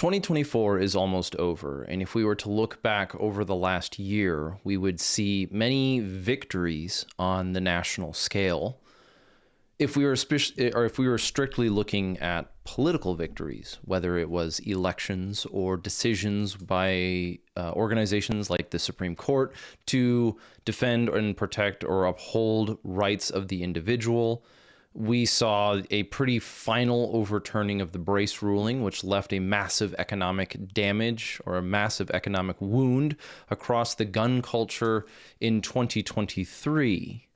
2024 is almost over, and if we were to look back over the last year, we would see many victories on the national scale. If we were strictly looking at political victories, whether it was elections or decisions by organizations like the Supreme Court to defend and protect or uphold rights of the individual, we saw a pretty final overturning of the Brace ruling, which left a massive economic damage or a massive economic wound across the gun culture in 2023.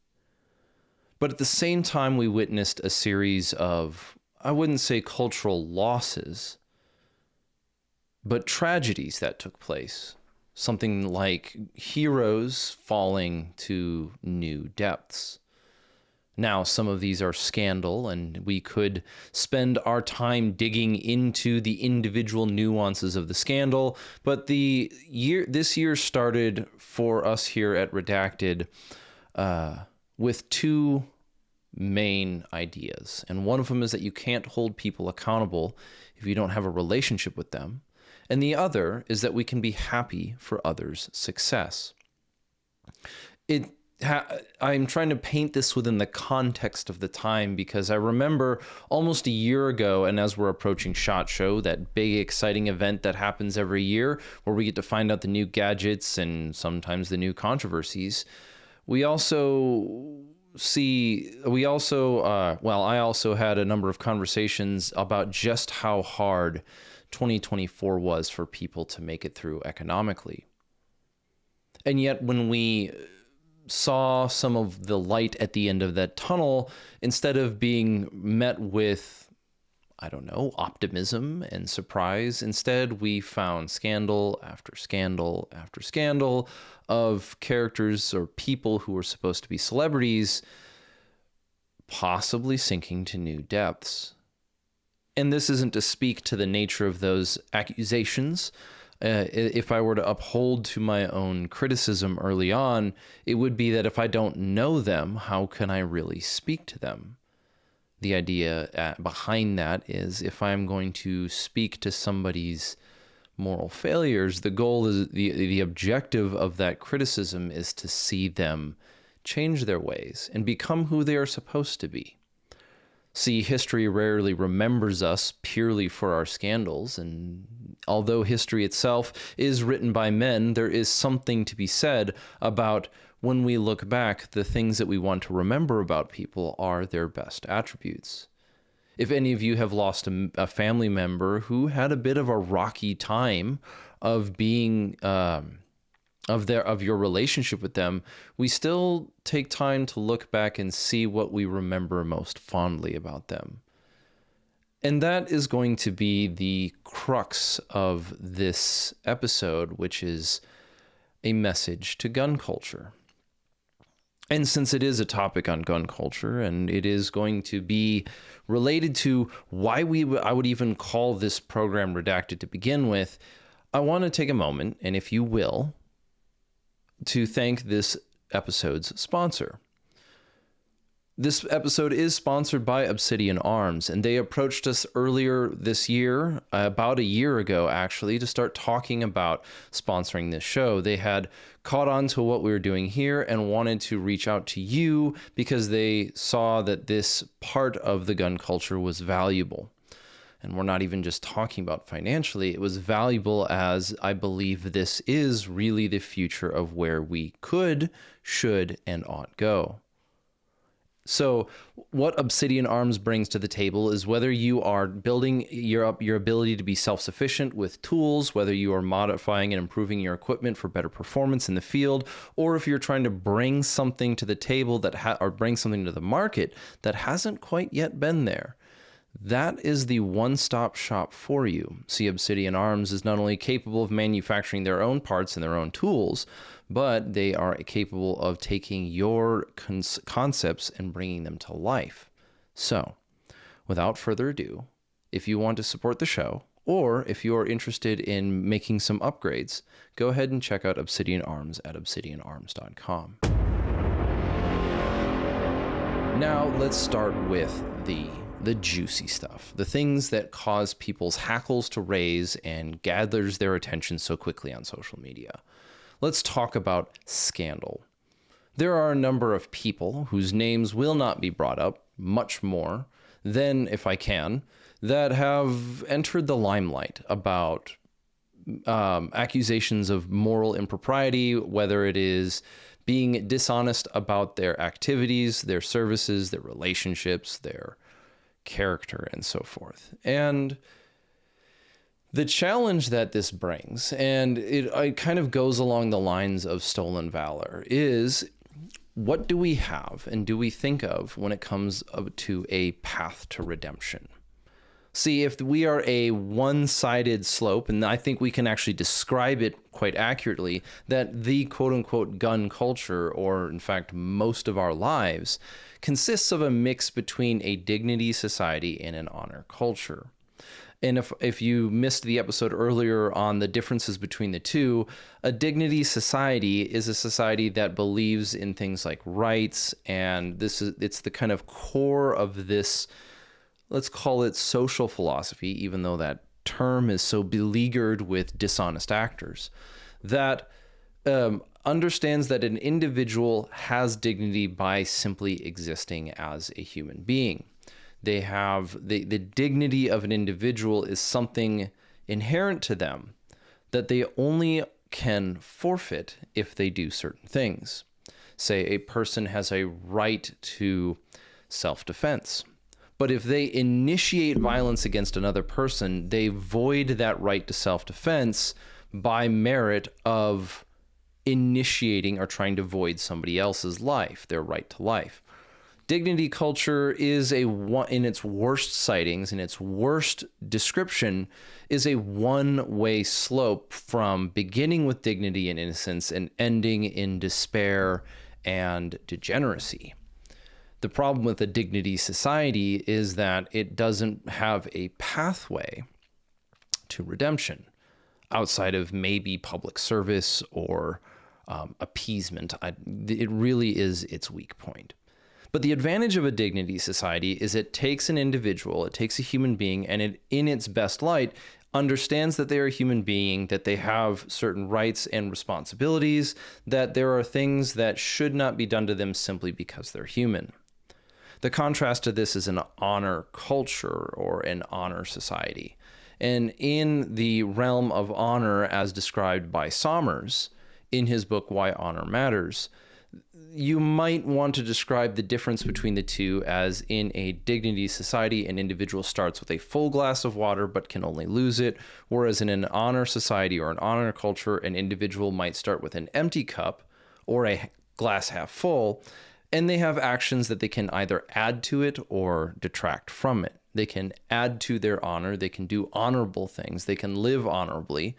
But at the same time, we witnessed a series of, I wouldn't say cultural losses, but tragedies that took place. Something like heroes falling to new depths. Now, some of these are scandal, and we could spend our time digging into the individual nuances of the scandal, but this year started for us here at Redacted with two main ideas. And one of them is that you can't hold people accountable if you don't have a relationship with them. And the other is that we can be happy for others' success. I'm trying to paint this within the context of the time because I remember almost a year ago, and as we're approaching SHOT Show, that big exciting event that happens every year where we get to find out the new gadgets and sometimes the new controversies, I also had a number of conversations about just how hard 2024 was for people to make it through economically. And yet when we saw some of the light at the end of that tunnel, instead of being met with, optimism and surprise, instead we found scandal after scandal after scandal of characters or people who were supposed to be celebrities possibly sinking to new depths. And this isn't to speak to the nature of those accusations. If I were to uphold to my own criticism early on, it would be that if I don't know them, how can I really speak to them? The idea behind that is if I'm going to speak to somebody's moral failures, the goal is the objective of that criticism is to see them change their ways and become who they are supposed to be. See, history rarely remembers us purely for our scandals, and although history itself is written by men, there is something to be said about when we look back, the things that we want to remember about people are their best attributes. If any of you have lost a family member who had a bit of a rocky time of being of your relationship with them, we still take time to look back and see what we remember most fondly about them. And that is going to be the crux of this episode, which is a message to gun culture. And since it is a topic on gun culture, and it is going to be related to why I would even call this program Redacted to begin with, I want to take a moment, and if you will, to thank this episode's sponsor. This episode is sponsored by Obsidian Arms, and they approached us earlier this year, about a year ago actually, to start talking about sponsoring this show. They had caught on to what we were doing here and wanted to reach out to you because they saw that this part of the gun culture was valuable. And we're not even just talking about financially, it was valuable as I believe this is really the future of where we could, should, and ought go. So what Obsidian Arms brings to the table is whether you are building your ability to be self-sufficient with tools, whether you are modifying and improving your equipment for better performance in the field, or if you're trying to bring something to the table or bring something to the market that hasn't quite yet been there. That is the one-stop shop for you. See, Obsidian Arms is not only capable of manufacturing their own parts and their own tools, but they are capable of taking your concepts and bringing them to life. So, without further ado, if you want to support the show, or if you are interested in making some upgrades, go ahead and check out Obsidian Arms at obsidianarms.com. Now, let's start with the the juicy stuff, the things that cause people's hackles to raise and gathers their attention so quickly on social media. Let's talk about scandal. There are a number of people whose names will not be brought up much more than, if I can, that have entered the limelight about accusations of moral impropriety, whether it is being dishonest about their activities, their services, their relationships, their character, and so forth. And the challenge that this brings, and it kind of goes along the lines of stolen valor, is what do we have and do we think of when it comes to a path to redemption? See, if we are a one-sided slope, and I think we can actually describe it quite accurately, that the quote-unquote gun culture, or in fact most of our lives, consists of a mix between a dignity society and an honor culture. And if you missed the episode earlier on the differences between the two, a dignity society is a society that believes in things like rights, and it's the kind of core of this, let's call it social philosophy, even though that term is so beleaguered with dishonest actors, that understands that an individual has dignity by simply existing as a human being. They have the dignity of an individual is something inherent to them that they only can forfeit if they do certain things. Say a person has a right to self-defense, but if they initiate violence against another person, they void that right to self-defense by merit of initiating or trying to void somebody else's life, their right to life. Dignity culture is in its worst sightings, in its worst description, is a one-way slope from beginning with dignity and innocence and ending in despair and degeneracy. The problem with a dignity society is that it doesn't have a pathway to redemption outside of maybe public service or appeasement. It really is its weak point. But the advantage of a dignity society is it takes an individual, it takes a human being, and it, in its best light, understands that they are a human being, that they have certain rights and responsibilities, that there are things that should not be done to them simply because they're human. The contrast to this is an honor culture or an honor society. And in the realm of honor, as described by Sommers in his book, Why Honor Matters, you might want to describe the difference between the two as in a dignity society, an individual starts with a full glass of water but can only lose it, whereas in an honor society or an honor culture, an individual might start with an empty cup or a glass half full, and they have actions that they can either add to it or detract from it. They can add to their honor, they can do honorable things, they can live honorably,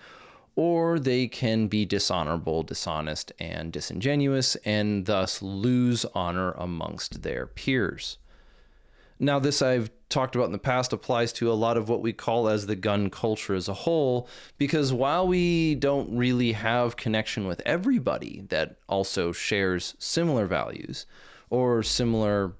or they can be dishonorable, dishonest, and disingenuous, and thus lose honor amongst their peers. Now, this I've talked about in the past applies to a lot of what we call as the gun culture as a whole, because while we don't really have connection with everybody that also shares similar values or similar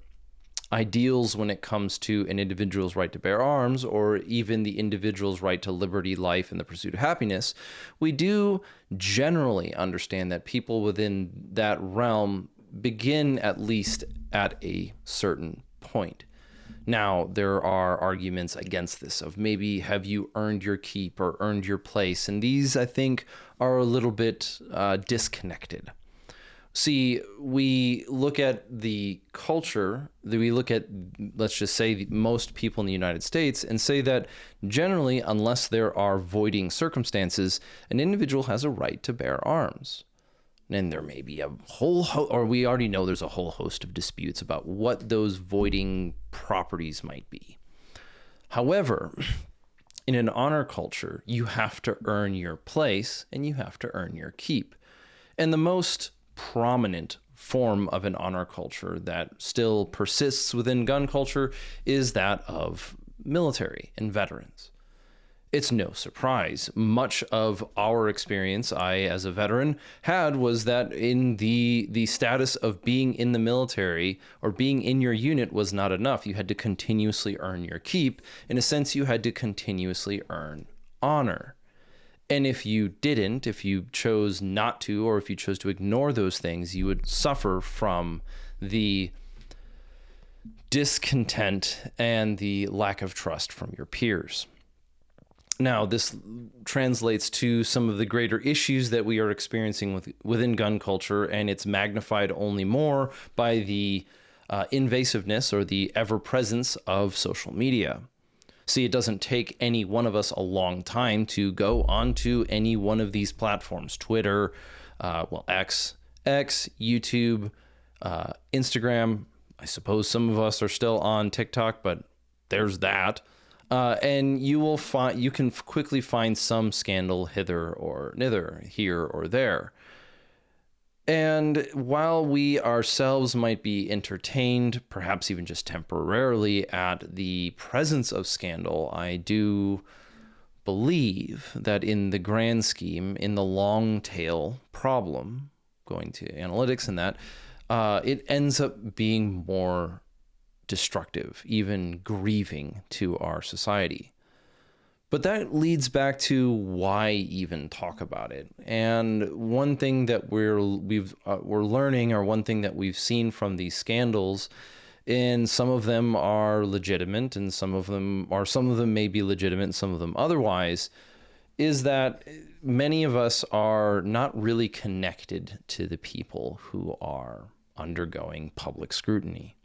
ideals when it comes to an individual's right to bear arms, or even the individual's right to liberty, life, and the pursuit of happiness, we do generally understand that people within that realm begin at least at a certain point. Now, there are arguments against this of maybe have you earned your keep or earned your place, and these, I think, are a little bit disconnected. See, we look at the culture, we look at, let's just say, most people in the United States and say that generally, unless there are voiding circumstances, an individual has a right to bear arms. And there may be a whole, or we already know there's a whole host of disputes about what those voiding properties might be. However, in an honor culture, you have to earn your place and you have to earn your keep. And the most prominent form of an honor culture that still persists within gun culture is that of military and veterans. It's no surprise. Much of our experience, I as a veteran had, was that in the status of being in the military or being in your unit was not enough. You had to continuously earn your keep. In a sense, you had to continuously earn honor. And if you didn't, if you chose not to, or if you chose to ignore those things, you would suffer from the discontent and the lack of trust from your peers. Now, this translates to some of the greater issues that we are experiencing within gun culture, and it's magnified only more by the invasiveness or the ever-presence of social media. See, it doesn't take any one of us a long time to go onto any one of these platforms: Twitter, X, YouTube, Instagram. I suppose some of us are still on TikTok, but there's that. And you can quickly find some scandal hither or thither, here or there. And while we ourselves might be entertained, perhaps even just temporarily, at the presence of scandal, I do believe that in the grand scheme, in the long tail problem, going to analytics and that, it ends up being more destructive, even grieving to our society. But that leads back to why even talk about it. And one thing that we're learning, or one thing that we've seen from these scandals, and some of them are legitimate, and some of them may be legitimate, and some of them otherwise, is that many of us are not really connected to the people who are undergoing public scrutiny.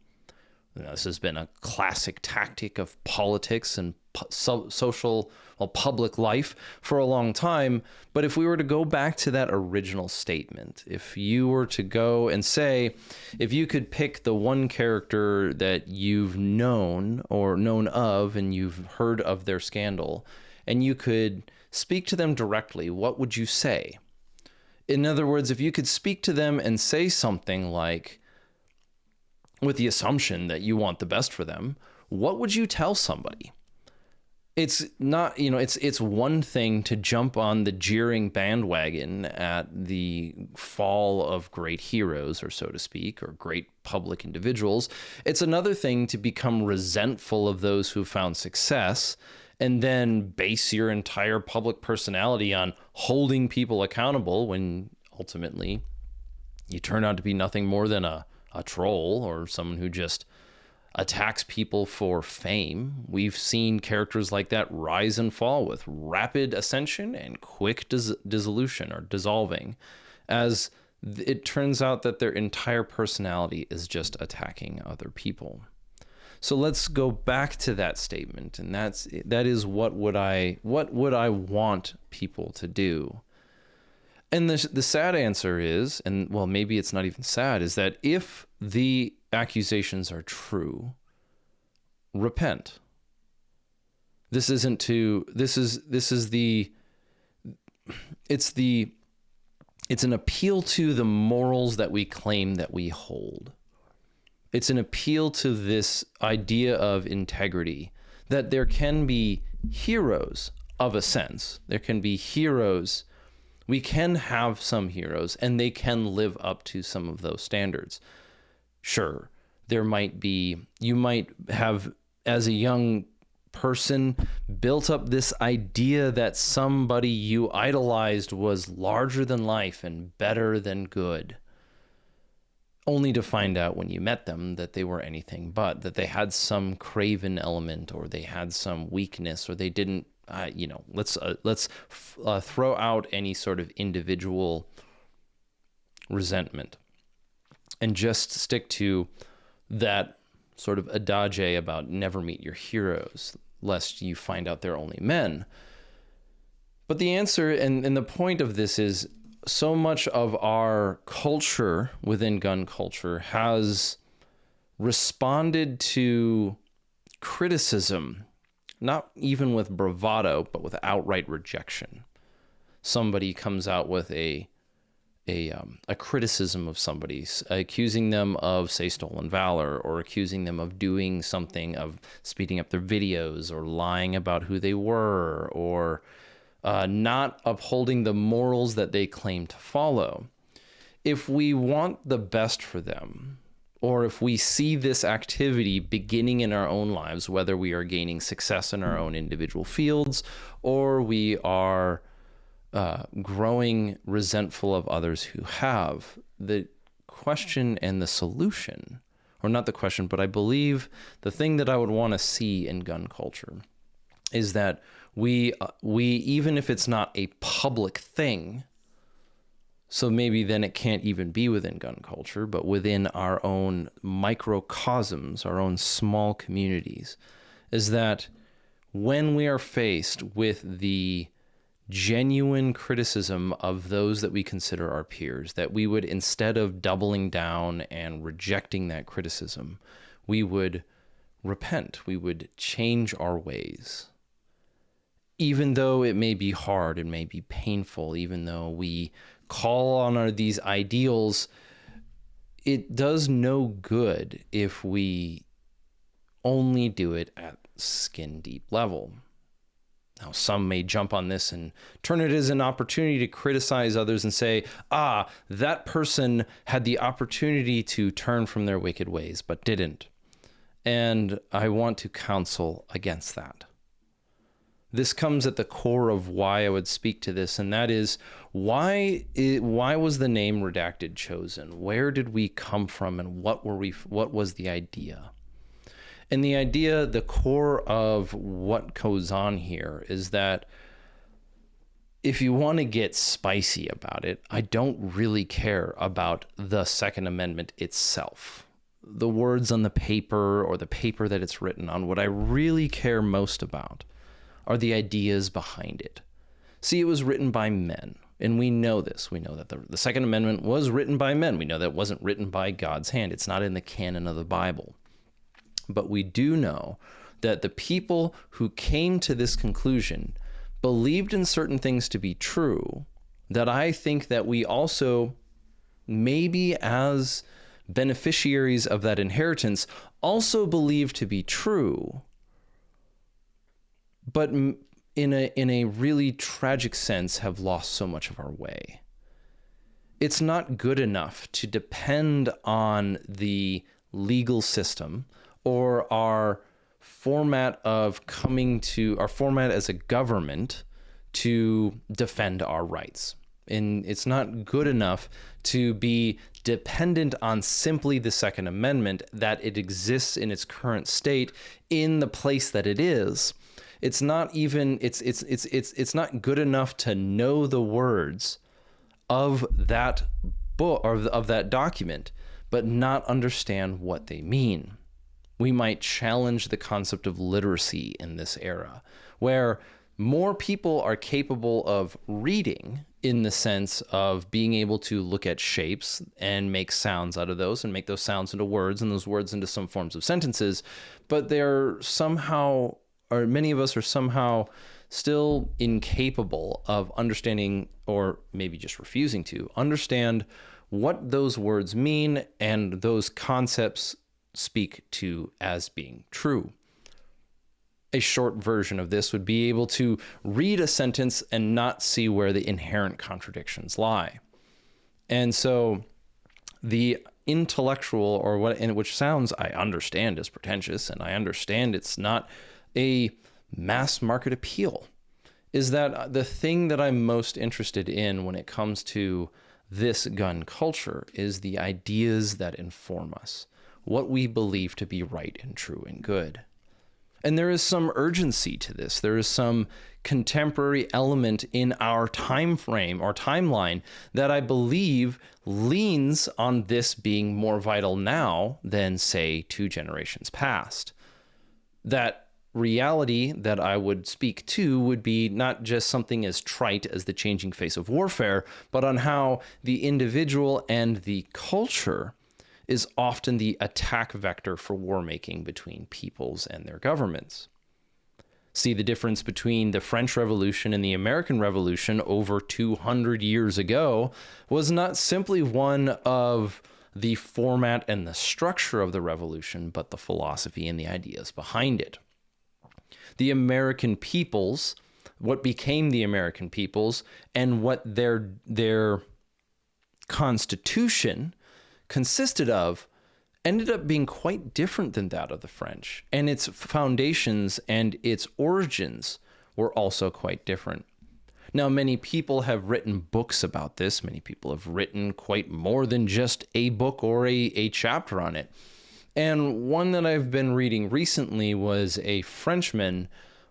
This has been a classic tactic of politics and public life for a long time. But if we were to go back to that original statement, if you were to go and say, if you could pick the one character that you've known or known of, and you've heard of their scandal, and you could speak to them directly, what would you say? In other words, if you could speak to them and say something like, with the assumption that you want the best for them, what would you tell somebody? It's not, it's one thing to jump on the jeering bandwagon at the fall of great heroes, or so to speak, or great public individuals. It's another thing to become resentful of those who found success and then base your entire public personality on holding people accountable when ultimately you turn out to be nothing more than a troll or someone who just attacks people for fame. We've seen characters like that rise and fall with rapid ascension and quick dissolution or dissolving, as it turns out that their entire personality is just attacking other people. So let's go back to that statement, and that is what would I want people to do? And the sad answer is, and well, maybe it's not even sad, is that if the accusations are true, repent. It's an appeal to the morals that we claim that we hold. It's an appeal to this idea of integrity, that there can be heroes of a sense. There can be heroes. We can have some heroes, and they can live up to some of those standards. Sure, you might have, as a young person, built up this idea that somebody you idolized was larger than life and better than good, only to find out when you met them that they were anything but, that they had some craven element, or they had some weakness, or they didn't, let's throw out any sort of individual resentment and just stick to that sort of adage about never meet your heroes, lest you find out they're only men. But the answer and the point of this is, so much of our culture within gun culture has responded to criticism, not even with bravado, but with outright rejection. Somebody comes out with a a criticism of somebody, accusing them of, say, stolen valor, or accusing them of doing something, of speeding up their videos, or lying about who they were, or not upholding the morals that they claim to follow. If we want the best for them, or if we see this activity beginning in our own lives, whether we are gaining success in our own individual fields, or we are growing resentful of others who have, the question and the solution, or not the question, but I believe the thing that I would want to see in gun culture is that we even if it's not a public thing, so maybe then it can't even be within gun culture, but within our own microcosms, our own small communities, is that when we are faced with the genuine criticism of those that we consider our peers, that we would, instead of doubling down and rejecting that criticism, we would repent, we would change our ways. Even though it may be hard, it may be painful, even though we call on these ideals, it does no good if we only do it at skin deep level. Now, some may jump on this and turn it as an opportunity to criticize others and say, that person had the opportunity to turn from their wicked ways, but didn't. And I want to counsel against that. This comes at the core of why I would speak to this, and that is, why was the name Redacted chosen? Where did we come from, and what was the idea? And the idea, the core of what goes on here, is that if you want to get spicy about it, I don't really care about the Second Amendment itself, the words on the paper or the paper that it's written on. What I really care most about are the ideas behind it. See, it was written by men, and we know this. We know that the Second Amendment was written by men. We know that it wasn't written by God's hand. It's not in the canon of the Bible. But we do know that the people who came to this conclusion believed in certain things to be true, that I think that we also, maybe as beneficiaries of that inheritance, also believe to be true, but in a really tragic sense have lost so much of our way. It's not good enough to depend on the legal system or our format as a government to defend our rights. And it's not good enough to be dependent on simply the Second Amendment, that it exists in its current state in the place that it is. It's not even, it's not good enough to know the words of that book or of that document, but not understand what they mean. We might challenge the concept of literacy in this era, where more people are capable of reading, in the sense of being able to look at shapes and make sounds out of those and make those sounds into words and those words into some forms of sentences, but they're somehow, or many of us are somehow still incapable of understanding, or maybe just refusing to understand, what those words mean and those concepts speak to as being true. A short version of this would be able to read a sentence and not see where the inherent contradictions lie. And so the intellectual, or which sounds, I understand, is pretentious, and I understand it's not a mass market appeal, is that the thing that I'm most interested in when it comes to this gun culture is the ideas that inform us, what we believe to be right and true and good. And there is some urgency to this. There is some contemporary element in our time frame or timeline that I believe leans on this being more vital now than, say, 2 generations past. That reality that I would speak to would be not just something as trite as the changing face of warfare, but on how the individual and the culture is often the attack vector for war making between peoples and their governments. See, the difference between the French Revolution and the American Revolution over 200 years ago was not simply one of the format and the structure of the revolution, but the philosophy and the ideas behind it. The American peoples, what became the American peoples, and what their constitution consisted of, ended up being quite different than that of the French, and its foundations and its origins were also quite different. Now, many people have written books about this. Many people have written quite more than just a book or a chapter on it. And one that I've been reading recently was a Frenchman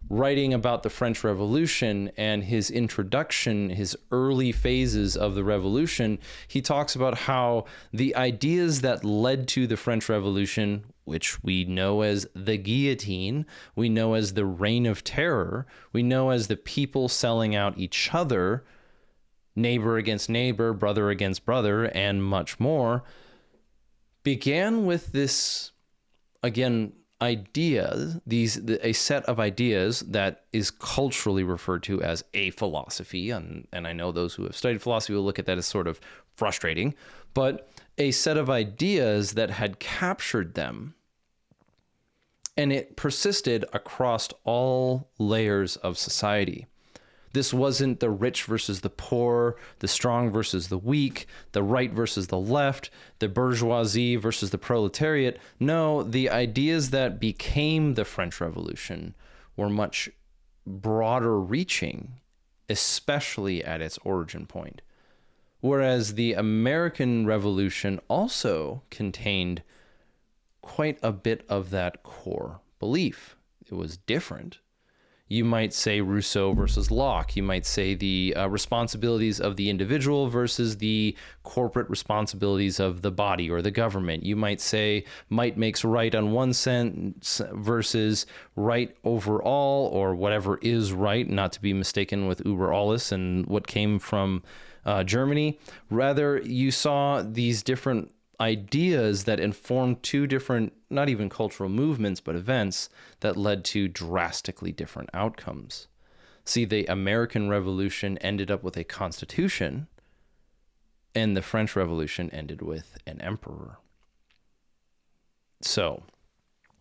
writing about the French Revolution and his introduction, his early phases of the revolution. He talks about how the ideas that led to the French Revolution, which we know as the guillotine, we know as the reign of terror, we know as the people selling out each other, neighbor against neighbor, brother against brother, and much more, began with this, again, a set of ideas that is culturally referred to as a philosophy. And I know those who have studied philosophy will look at that as sort of frustrating, but a set of ideas that had captured them. And it persisted across all layers of society. This wasn't the rich versus the poor, the strong versus the weak, the right versus the left, the bourgeoisie versus the proletariat. No, the ideas that became the French Revolution were much broader reaching, especially at its origin point. Whereas the American Revolution also contained quite a bit of that core belief. It was different. You might say Rousseau versus Locke. You might say the responsibilities of the individual versus the corporate responsibilities of the body or the government. You might say might makes right on one sense versus right overall, or whatever is right, not to be mistaken with Uber alles and what came from Germany. Rather, you saw these different ideas that informed two different, not even cultural movements, but events that led to drastically different outcomes. See, the American Revolution ended up with a constitution, and the French Revolution ended with an emperor. So,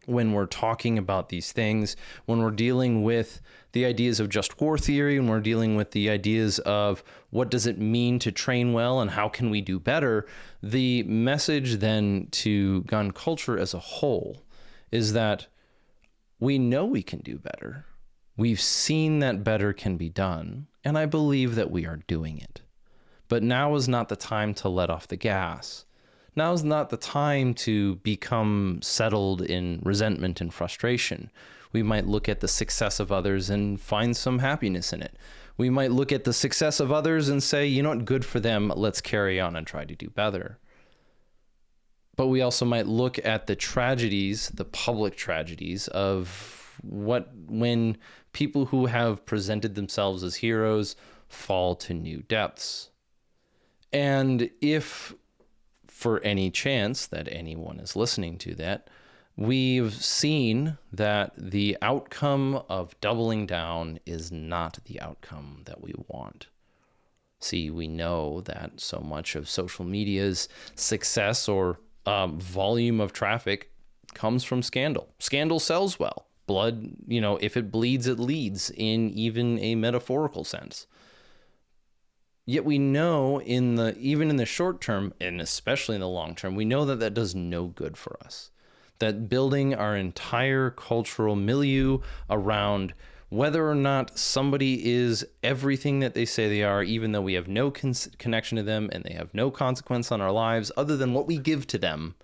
when we're talking about these things, when we're dealing with the ideas of just war theory, and we're dealing with the ideas of what does it mean to train well and how can we do better, the message then to gun culture as a whole is that we know we can do better. We've seen that better can be done, and I believe that we are doing it. But now is not the time to let off the gas. Now is not the time to become settled in resentment and frustration. We might look at the success of others and find some happiness in it. We might look at the success of others and say, you know what, good for them, let's carry on and try to do better. But we also might look at the tragedies, the public tragedies of when people who have presented themselves as heroes fall to new depths. And if for any chance that anyone is listening to that, we've seen that the outcome of doubling down is not the outcome that we want. See, we know that so much of social media's success or volume of traffic comes from scandal. Scandal sells well. Blood, if it bleeds, it leads, in even a metaphorical sense. Yet we know even in the short term, and especially in the long term, we know that that does no good for us. That building our entire cultural milieu around whether or not somebody is everything that they say they are, even though we have no connection to them and they have no consequence on our lives other than what we give to them,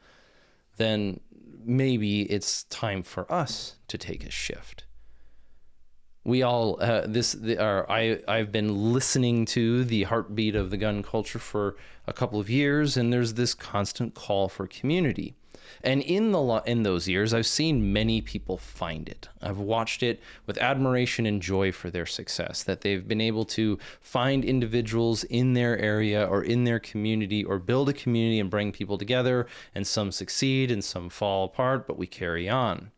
then maybe it's time for us to take a shift. We all, I've been listening to the heartbeat of the gun culture for a couple of years, and there's this constant call for community. And in those years, I've seen many people find it. I've watched it with admiration and joy for their success, that they've been able to find individuals in their area or in their community or build a community and bring people together, and some succeed and some fall apart, but we carry on.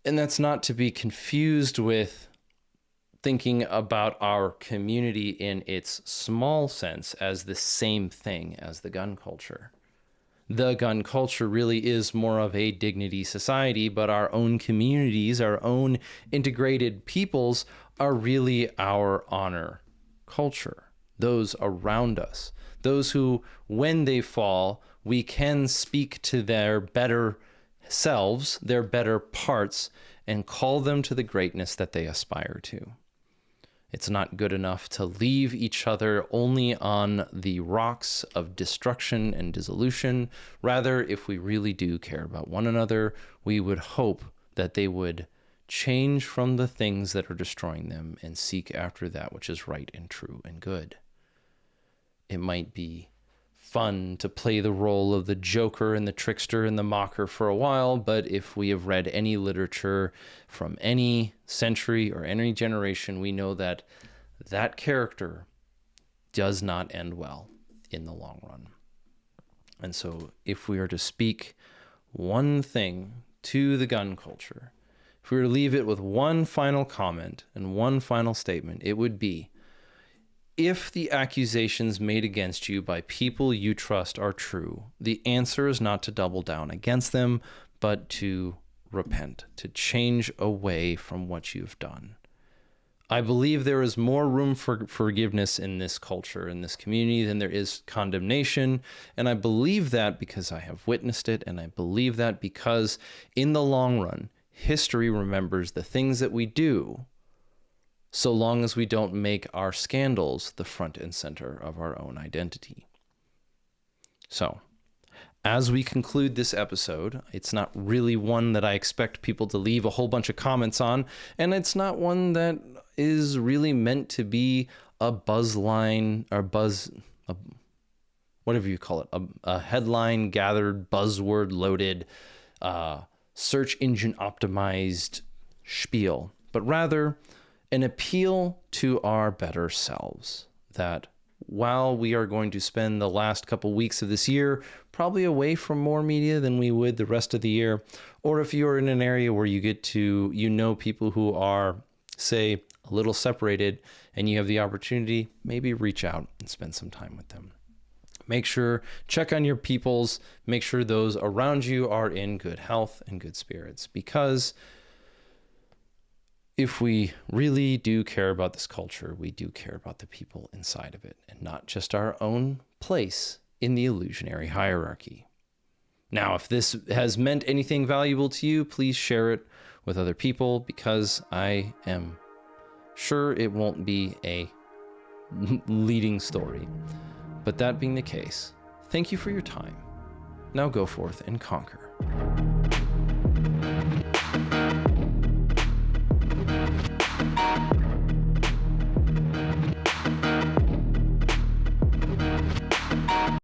And that's not to be confused with thinking about our community in its small sense as the same thing as the gun culture. The gun culture really is more of a dignity society, but our own communities, our own integrated peoples are really our honor culture. Those around us, those who, when they fall, we can speak to their better selves, their better parts, and call them to the greatness that they aspire to. It's not good enough to leave each other only on the rocks of destruction and dissolution. Rather, if we really do care about one another, we would hope that they would change from the things that are destroying them and seek after that which is right and true and good. It might be fun to play the role of the joker and the trickster and the mocker for a while, but if we have read any literature from any century or any generation, we know that that character does not end well in the long run. And so if we are to speak one thing to the gun culture, if we were to leave it with one final comment and one final statement, it would be, if the accusations made against you by people you trust are true, the answer is not to double down against them, but to repent, to change away from what you've done. I believe there is more room for forgiveness in this culture, in this community, than there is condemnation. And I believe that because I have witnessed it, and I believe that because in the long run, history remembers the things that we do, so long as we don't make our scandals the front and center of our own identity. So, as we conclude this episode, it's not really one that I expect people to leave a whole bunch of comments on, and it's not one that is really meant to be a buzz line or whatever you call it, a headline gathered, buzzword loaded, search engine optimized spiel, but rather an appeal to our better selves, that while we are going to spend the last couple weeks of this year probably away from more media than we would the rest of the year, or if you're in an area where you get to, people who are, say, a little separated and you have the opportunity, maybe reach out and spend some time with them. Check on your peoples, make sure those around you are in good health and good spirits, because if we really do care about this culture, we do care about the people inside of it, and not just our own place in the illusionary hierarchy. Now, if this has meant anything valuable to you, please share it with other people, because I am sure it won't be a leading story. But that being the case, thank you for your time. Now go forth and conquer.